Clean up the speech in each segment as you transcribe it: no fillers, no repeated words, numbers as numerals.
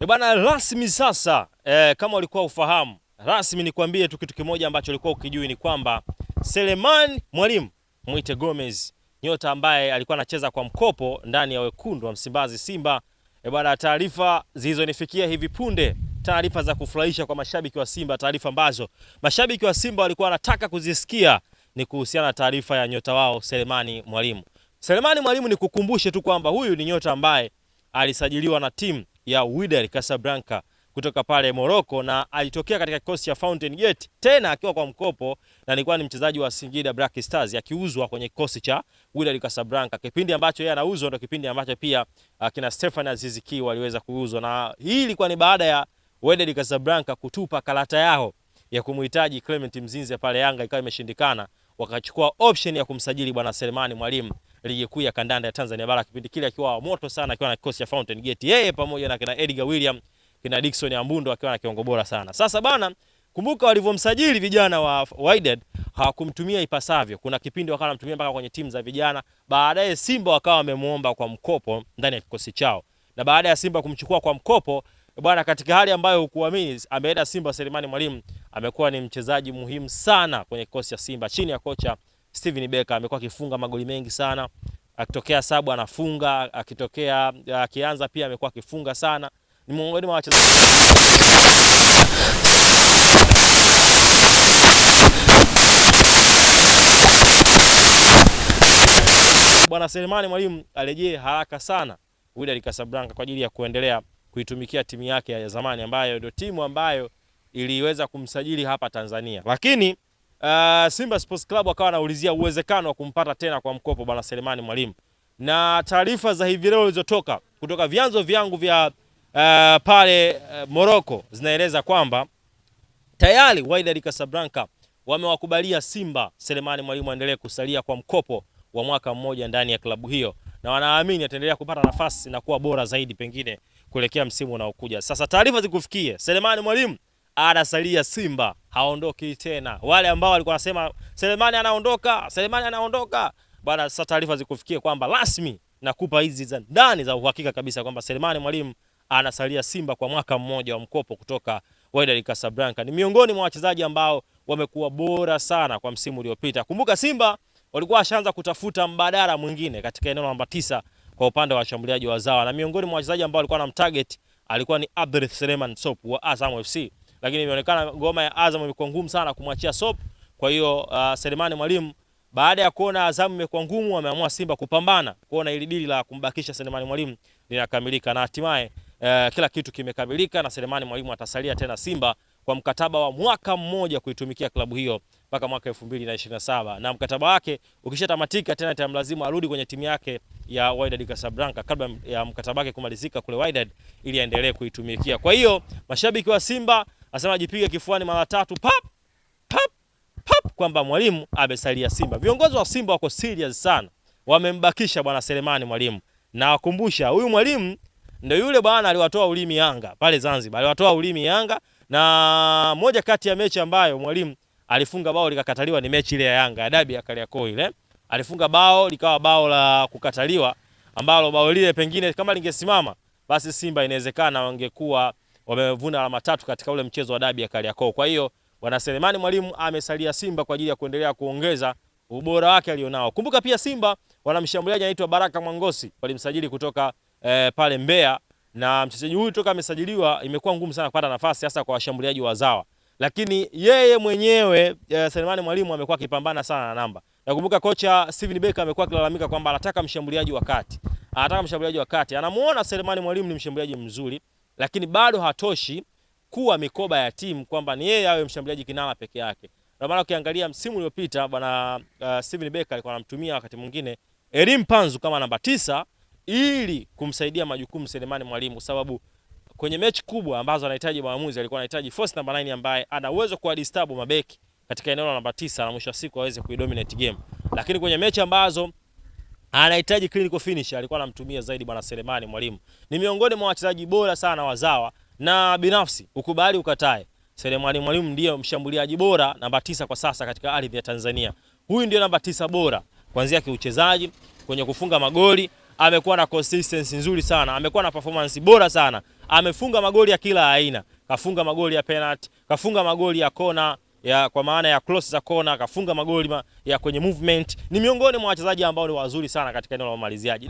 Bwana rasmi sasa, kama ulikuwa ufahamu, rasmi nikwambie tu kitu kimoja ambacho ulikuwa ukijui ni kwamba Selemani Mwalimu Mwite Gomez, nyota ambaye alikuwa anacheza kwa mkopo ndani ya wekundu wa Msimbazi Simba. Bwana, taarifa zilizonifikia hivi punde, taarifa za kufurahisha kwa mashabiki wa Simba, taarifa ambazo mashabiki wa Simba walikuwa wanataka kuzisikia ni kuhusiana na taarifa ya nyota wao Selemani Mwalimu. Selemani Mwalimu, ni kukumbushe tu kwamba huyu ni nyota ambaye alisajiliwa na timu ya Wydad Casablanca kutoka pale Morocco na alitokea katika kikosi cha Fountain Gate tena akiwa kwa mkopo, na alikuwa ni mchezaji wa Singida Black Stars akiuzwa kwenye kikosi cha Wydad Casablanca. Kipindi ambacho yeye anauzwa ndio kipindi ambacho pia kina Stefan Aziz Ki waliweza kuuzwa, na hii ilikuwa ni baada ya Wydad Casablanca kutupa karata yao ya kumhitaji Clement Mzinze pale Yanga ikawa imeshindikana, wakachukua option ya kumsajili bwana Selemani Mwalimu ligi kuu ya kandanda ya Tanzania bara, kipindi kile akiwa moto sana akiwa na kikosi cha Fountain Gate, yeye pamoja na kina Edgar William, kina Dickson Ambundo akiwa na kiongo bora sana. Sasa bana, kumbuka walivyomsajili vijana wa Wydad hawakumtumia ipasavyo. Kuna kipindi wakawa wanamtumia mpaka kwenye timu za vijana, baadaye Simba wakawa wamemuomba kwa mkopo ndani ya kikosi chao, na baada ya Simba kumchukua kwa mkopo bwana, katika hali ambayo hukuamini, ameenda Simba. Selemani Mwalimu amekuwa ni mchezaji muhimu sana kwenye kikosi cha Simba chini ya kocha Steven Becker. Amekuwa akifunga magoli mengi sana, akitokea sabu anafunga, akitokea akianza pia amekuwa akifunga sana. Ni miongoni mwa wachezaji bwana Selemani Mwalimu arejee haraka sana Wydad Casablanca kwa ajili ya kuendelea kuitumikia timu yake ya zamani ambayo ndio timu ambayo iliweza kumsajili hapa Tanzania. Lakini Simba Sports Club wakawa wanaulizia uwezekano wa kumpata tena kwa mkopo bwana Selemani Mwalimu. Na taarifa za hivi leo zilizotoka kutoka vyanzo vyangu vya pale Morocco zinaeleza kwamba tayari Wydad Casablanca wamewakubalia Simba Selemani Mwalimu aendelee kusalia kwa mkopo wa mwaka mmoja ndani ya klabu hiyo, na wanaamini ataendelea kupata nafasi na kuwa bora zaidi pengine kuelekea msimu unaokuja. Sasa taarifa zikufikie, Selemani Mwalimu anasalia Simba, haondoki tena. Wale ambao walikuwa wanasema Selemani anaondoka bwana, sasa taarifa zikufikie kwamba rasmi nakupa hizi za ndani za uhakika kabisa kwamba Selemani Mwalimu anasalia Simba kwa mwaka mmoja wa mkopo kutoka Wydad Casablanca. Ni miongoni mwa wachezaji ambao wamekuwa bora sana kwa msimu uliopita. Kumbuka Simba walikuwa washaanza kutafuta mbadala mwingine katika eneo namba 9 kwa upande wa washambuliaji wazawa, na miongoni mwa wachezaji ambao walikuwa wanamtarget alikuwa ni Abdul Suleiman Sob wa Azam FC, lakini imeonekana ngoma ya Azam imekuwa ngumu sana kumwachia Sob. Kwa hiyo Selemani Mwalimu baada ya kuona Azam imekuwa ngumu, ameamua Simba kupambana kuona ili dili la kumbakisha Selemani Mwalimu linakamilika, na hatimaye kila kitu kimekamilika na Selemani Mwalimu atasalia tena Simba kwa mkataba wa mwaka mmoja kuitumikia klabu hiyo mpaka mwaka 2027, na mkataba wake ukishatamatika tena itamlazimu arudi kwenye timu yake ya Wydad Casablanca kabla ya mkataba wake kumalizika kule Wydad ili aendelee kuitumikia. Kwa hiyo mashabiki wa Simba asema jipige kifuani mara 3 pap pap pap kwamba Mwalimu amesalia Simba. Viongozi wa Simba wako serious sana, wamembakisha bwana Selemani Mwalimu, na wakumbusha huyu Mwalimu ndio yule bwana aliwatoa ulimi Yanga pale Zanzibar, aliwatoa ulimi Yanga, na moja kati ya mechi ambayo Mwalimu alifunga bao likakataliwa ni mechi ile ya Yanga ya dabi ya Kariakoo ile. Alifunga bao likawa bao la kukataliwa, ambalo bao lile pengine kama lingesimama basi Simba inawezekana wangekuwa wamevuna alama 3 katika ule mchezo wa dabi ya Kariakoo. Kwa hiyo bwana Selemani Mwalimu amesalia Simba kwa ajili ya kuendelea kuongeza ubora wake alionao. Kumbuka pia Simba wana mshambuliaji anaitwa Baraka Mwangosi, walimsajili kutoka pale Mbeya, na mchezaji huyu toka amesajiliwa imekuwa ngumu sana kupata nafasi hasa kwa washambuliaji wazawa, lakini yeye mwenyewe Selemani Mwalimu amekuwa akipambana sana na namba. Nakumbuka kocha Steven Becker amekuwa akilalamika kwamba anataka mshambuliaji wa kati. Anamuona Selemani Mwalimu ni mshambuliaji mzuri, lakini bado hatoshi kuwa mikoba ya timu kwamba ni yeye awe mshambuliaji kinara peke yake. Ndio maana ukiangalia msimu uliopita bwana Steven Becker alikuwa anamtumia wakati mwingine Elim Panzu kama namba 9 ili kumsaidia majukumu Selemani Mwalimu, kwa sababu kwenye mechi kubwa ambazo anahitaji maamuzi alikuwa anahitaji force namba 9 ambaye ana uwezo kwa disturb mabeki katika eneo la namba 9 na mwisho wa siku aweze kuidominate game. Lakini kwenye mechi ambazo anahitaji clinical finish alikuwa anamtumia zaidi bwana Selemani Mwalimu. Ni miongoni mwa wachezaji bora sana wazawa, na binafsi ukubali ukatae, Selemani Mwalimu ndiye mshambuliaji bora namba 9 kwa sasa katika ardhi ya Tanzania. Huyu ndio namba 9 bora kuanzia kiuchezaji, kwenye kufunga magoli, amekuwa na consistency nzuri sana, amekuwa na performance bora sana, amefunga magoli ya kila aina. Kafunga magoli ya penalty, kafunga magoli ya kona, ya kwa maana ya cross za kona, kafunga magoli ya kwenye movement. Ni miongoni mwa wachezaji ambao ni wazuri sana katika eneo la umaliziaji.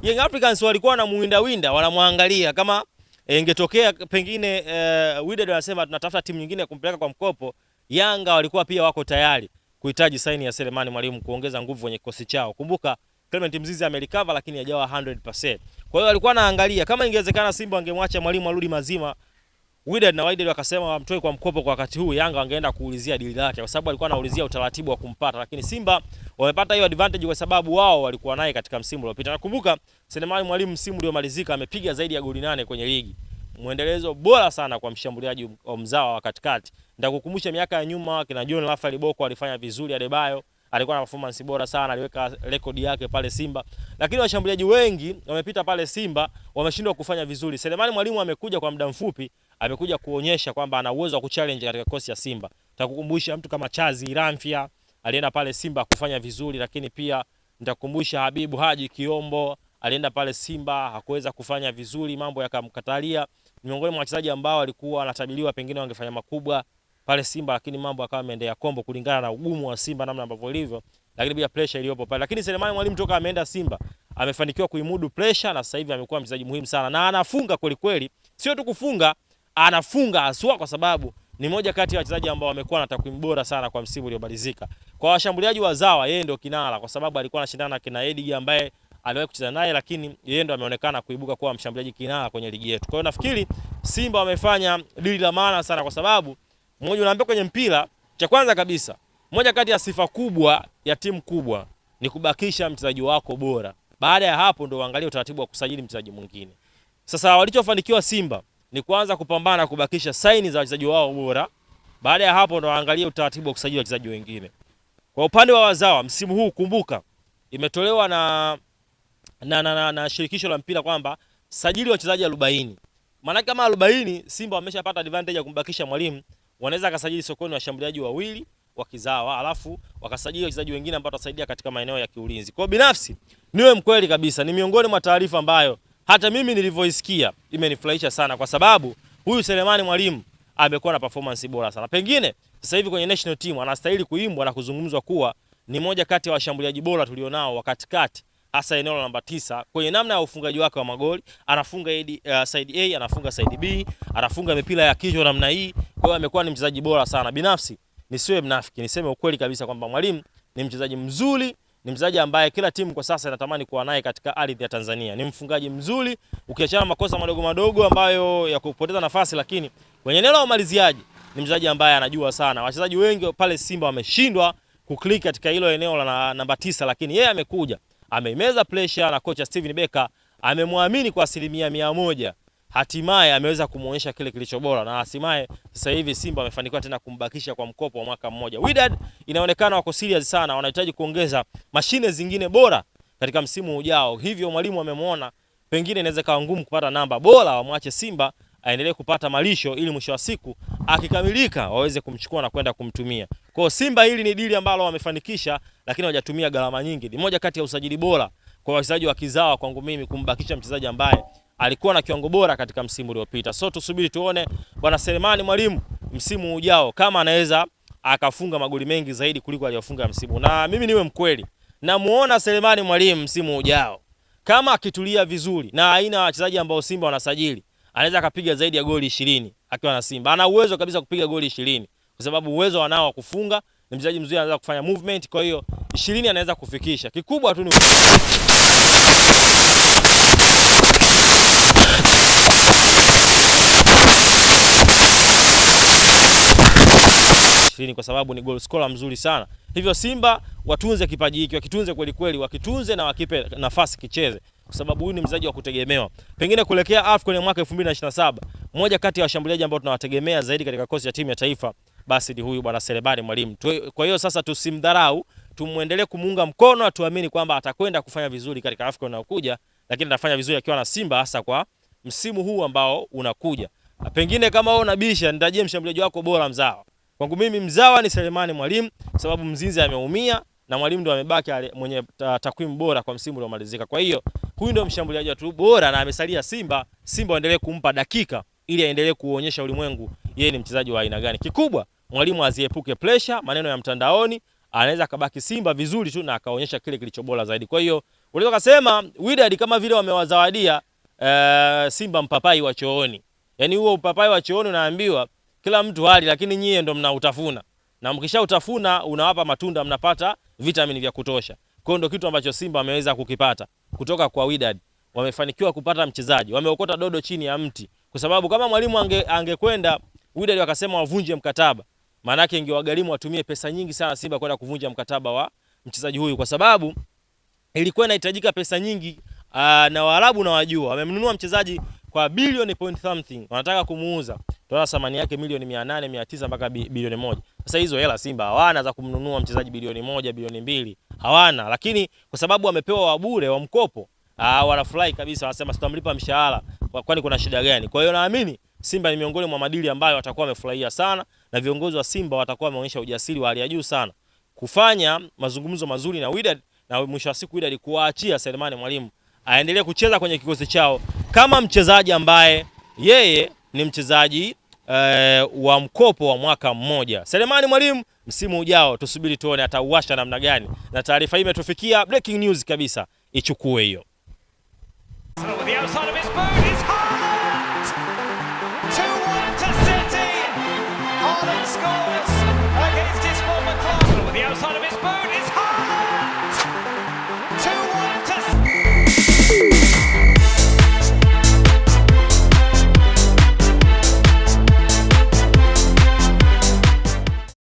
Young Africans walikuwa na winda wanamwangalia kama ingetokea pengine Wydad anasema tunatafuta timu nyingine kumpeleka kwa mkopo. Yanga walikuwa pia wako tayari kuhitaji saini ya Selemani Mwalimu kuongeza nguvu kwenye kikosi chao. Kumbuka Clement Mzize amerecover lakini hajawa 100%. Kwa hiyo walikuwa naangalia kama ingewezekana Simba wangemwacha Mwalimu arudi mazima. Wydad wakasema wamtoe kwa mkopo kwa wakati huu, Yanga wangeenda kuulizia dili lake kwa sababu alikuwa anaulizia utaratibu wa kumpata, lakini Simba wamepata hiyo advantage kwa sababu wao walikuwa naye katika msimu uliopita. Nakumbuka Selemani Mwalimu msimu uliomalizika amepiga zaidi ya goli 8 kwenye ligi. Muendelezo bora sana kwa mshambuliaji mzawa wa katikati. Nitakukumbusha miaka ya nyuma kina John Rafael Boko alifanya vizuri, Adebayo alikuwa na performance bora sana, aliweka rekodi yake pale Simba. Lakini washambuliaji wengi wamepita pale Simba wameshindwa kufanya vizuri. Selemani Mwalimu amekuja kwa muda mfupi, amekuja kuonyesha kwamba ana uwezo wa kuchallenge katika kosi ya Simba. Nitakukumbusha mtu kama Chazi Ramfia alienda pale Simba kufanya vizuri, lakini pia nitakukumbusha Habibu Haji Kiombo alienda pale Simba hakuweza kufanya vizuri, mambo yakamkatalia. Miongoni mwa wachezaji ambao walikuwa wanatabiliwa pengine wangefanya makubwa pale Simba, lakini mambo yakawa yameendea kombo kulingana na ugumu wa Simba namna ambavyo ilivyo, lakini pia pressure iliyopo pale. Lakini Selemani Mwalimu toka ameenda Simba amefanikiwa kuimudu pressure na sasa hivi amekuwa mchezaji muhimu sana na anafunga kweli kweli. Sio tu kufunga, anafunga haswa kwa sababu ni moja kati ya wachezaji ambao wamekuwa na takwimu bora sana kwa msimu uliomalizika. Kwa washambuliaji wazawa yeye ndio kinara kwa sababu alikuwa anashindana na kina Edgar ambaye aliwahi kucheza naye, lakini yeye ndo ameonekana kuibuka kuwa mshambuliaji kinara kwenye ligi yetu. Kwa hiyo nafikiri Simba wamefanya dili la maana sana kwa sababu mmoja unaambia kwenye mpira cha kwanza kabisa, moja kati ya sifa kubwa ya timu kubwa ni kubakisha mchezaji wako bora. Baada ya hapo ndo uangalie utaratibu wa kusajili mchezaji mwingine. Sasa walichofanikiwa Simba ni kuanza kupambana kubakisha saini za wachezaji wao bora. Baada ya hapo ndo waangalie utaratibu wa kusajili wachezaji wengine. Kwa upande wa wazawa msimu huu kumbuka imetolewa na shirikisho la mpira kwamba sajili wachezaji 40. Maana kama 40 Simba wameshapata advantage ya kumbakisha Mwalimu, wanaweza kasajili sokoni washambuliaji wawili wa kizawa, alafu wakasajili wachezaji wengine ambao watasaidia katika maeneo ya kiulinzi. Kwa binafsi niwe mkweli kabisa, ni miongoni mwa taarifa ambayo hata mimi nilivyoisikia imenifurahisha sana kwa sababu huyu Selemani Mwalimu amekuwa na performance bora sana. Pengine sasa hivi kwenye national team anastahili kuimbwa na kuzungumzwa kuwa ni moja kati ya washambuliaji bora tulionao wa katikati, hasa eneo la namba 9 kwenye namna ya ufungaji wake wa magoli. Anafunga side A, anafunga side B, anafunga mipira ya kichwa namna hii. Kwa hiyo amekuwa ni mchezaji bora sana. Binafsi nisiwe mnafiki, niseme ukweli kabisa kwamba Mwalimu ni mchezaji mzuri, ni mchezaji ambaye kila timu kwa sasa inatamani kuwa naye katika ardhi ya Tanzania. Ni mfungaji mzuri, ukiachana makosa madogo madogo ambayo ya kupoteza nafasi, lakini kwenye eneo la umaliziaji ni mchezaji ambaye anajua sana. Wachezaji wengi pale Simba wameshindwa kuklik katika hilo eneo la namba 9, lakini yeye amekuja, ameimeza pressure na kocha Steven Becker amemwamini kwa 100%. Hatimaye ameweza kumuonyesha kile kilicho bora na hatimaye sasa hivi Simba wamefanikiwa tena kumbakisha kwa mkopo wa mwaka mmoja. Wydad inaonekana wako serious sana, wanahitaji kuongeza mashine zingine bora katika msimu ujao. Hivyo Mwalimu amemwona pengine inaweza kawa ngumu kupata namba bora, wamwache Simba aendelee kupata malisho ili mwisho wa siku akikamilika waweze kumchukua na kwenda kumtumia. Kwa hiyo Simba hili ni dili ambalo wamefanikisha lakini hawajatumia gharama nyingi. Ni moja kati ya usajili bora kwa wachezaji wa kizawa kwangu mimi kumbakisha mchezaji ambaye alikuwa na kiwango bora katika msimu uliopita. So tusubiri tuone bwana Selemani Mwalimu msimu ujao kama anaweza akafunga magoli mengi zaidi kuliko aliyofunga msimu. Na mimi niwe mkweli, namuona Selemani Mwalimu msimu ujao kama akitulia vizuri na aina ya wachezaji ambao Simba wanasajili, anaweza akapiga zaidi ya goli 20 akiwa na Simba. Ana uwezo kabisa kupiga goli 20 kwa sababu uwezo anao wa kufunga, ni mchezaji mzuri, anaweza kufanya movement, kwa hiyo 20 anaweza kufikisha. Kikubwa tu ni kwa sababu ni goal scorer mzuri sana. Hivyo Simba watunze kipaji hiki, wakitunze kweli kweli, wakitunze na wakipe nafasi kicheze kwa sababu huyu ni mchezaji wa kutegemewa. Pengine kuelekea AFCON ya mwaka 2027, mmoja kati ya washambuliaji ambao tunawategemea zaidi katika kosi ya timu ya taifa basi ni huyu bwana Selemani Mwalimu. Kwa hiyo sasa tusimdharau, tumuendelee kumuunga mkono, tuamini kwamba atakwenda kufanya vizuri katika AFCON inayokuja, lakini atafanya vizuri akiwa na Simba hasa kwa msimu huu ambao unakuja. Pengine kama wewe unabisha, nitajie mshambuliaji wako bora mzawa. Kwangu mimi mzawa ni Selemani Mwalimu sababu Mzinzi ameumia na Mwalimu ndo amebaki mwenye takwimu bora kwa msimu uliomalizika. Kwa hiyo huyu ndio mshambuliaji tu bora na amesalia Simba waendelee kumpa dakika ili aendelee kuonyesha ulimwengu yeye ni mchezaji wa aina gani. Kikubwa mwalimu aziepuke pressure, maneno ya mtandaoni, anaweza kabaki Simba vizuri tu na akaonyesha kile kilicho bora zaidi. Kwa hiyo unaweza kusema Wydad kama vile wamewazawadia Simba mpapai wa chooni. Yaani huo upapai wa chooni unaambiwa kila mtu hali, lakini nyie ndo mnautafuna. Na mkisha utafuna unawapa matunda, mnapata vitamini vya kutosha. Kwa hiyo ndo kitu ambacho Simba wameweza kukipata kutoka kwa Wydad. Wamefanikiwa kupata mchezaji, wameokota dodo chini ya mti. Kwa sababu kama mwalimu angekwenda Wydad wakasema wavunje mkataba, maana yake ingewagharimu watumie pesa nyingi sana Simba kwenda kuvunja mkataba wa mchezaji huyu, kwa sababu ilikuwa inahitajika pesa nyingi. Na Waarabu na wajua wamemnunua mchezaji kwa bilioni point something, wanataka kumuuza dola thamani yake milioni 800 900 mpaka bilioni 1. Sasa hizo hela Simba hawana za kumnunua mchezaji bilioni 1 bilioni 2 hawana, lakini kwa sababu wamepewa wa bure wa mkopo, wanafurahi kabisa, wanasema tutamlipa mshahara, kwani kuna shida gani? Kwa hiyo naamini Simba ni miongoni mwa madili ambayo watakuwa wamefurahia sana, na viongozi wa Simba watakuwa wameonyesha ujasiri wa hali ya juu sana kufanya mazungumzo mazuri na Wydad, na mwisho wa siku Wydad kuwaachia Selemani Mwalimu aendelee kucheza kwenye kikosi chao kama mchezaji ambaye yeye ni mchezaji wa mkopo wa mwaka mmoja. Selemani Mwalimu msimu ujao tusubiri tuone atauwasha namna gani, na taarifa hii imetufikia breaking news kabisa, ichukue hiyo.